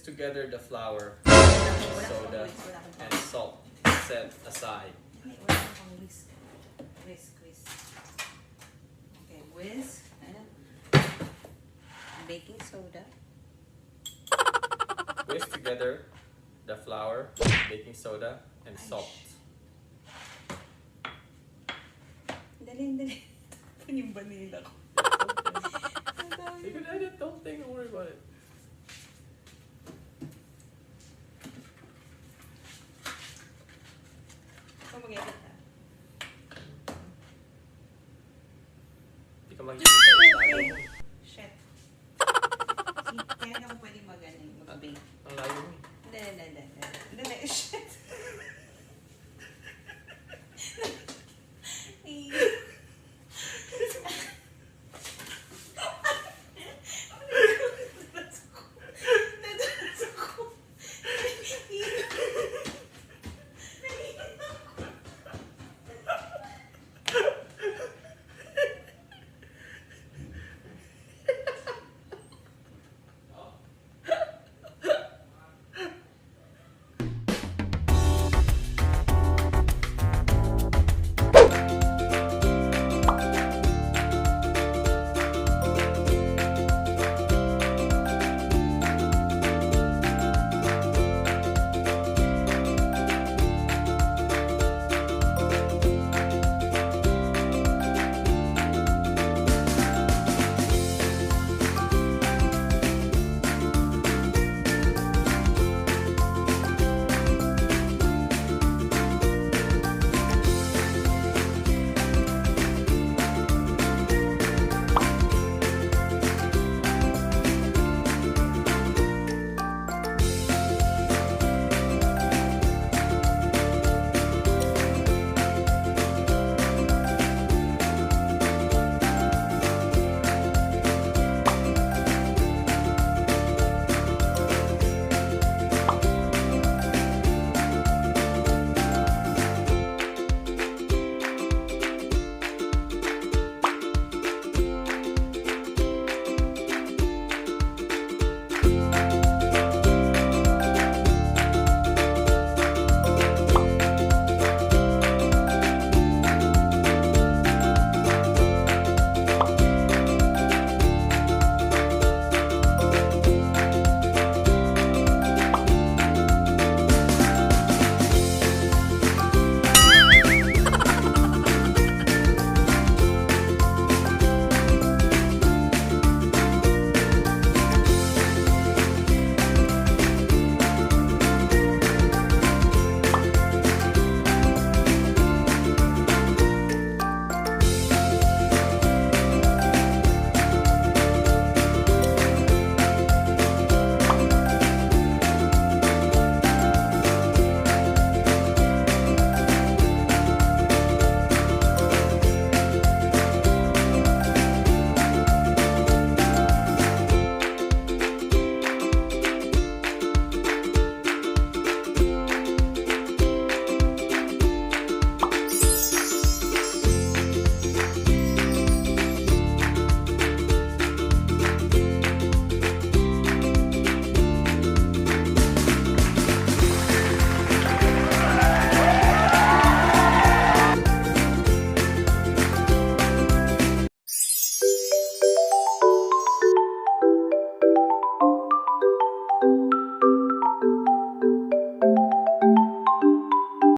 together the flour, soda, and salt. Set aside. Wala akong whisk. Whisk. Okay, whisk. Baking soda. Whisk together the flour, baking soda, and salt. Dali. Yung vanilla ko. You can edit, don't worry about it. Ikaw mag-edit ha. Hindi ka makikita. Layo mo. Shit. Kaya ako pwedeng mag-bake. Ang layo mo. Hindi.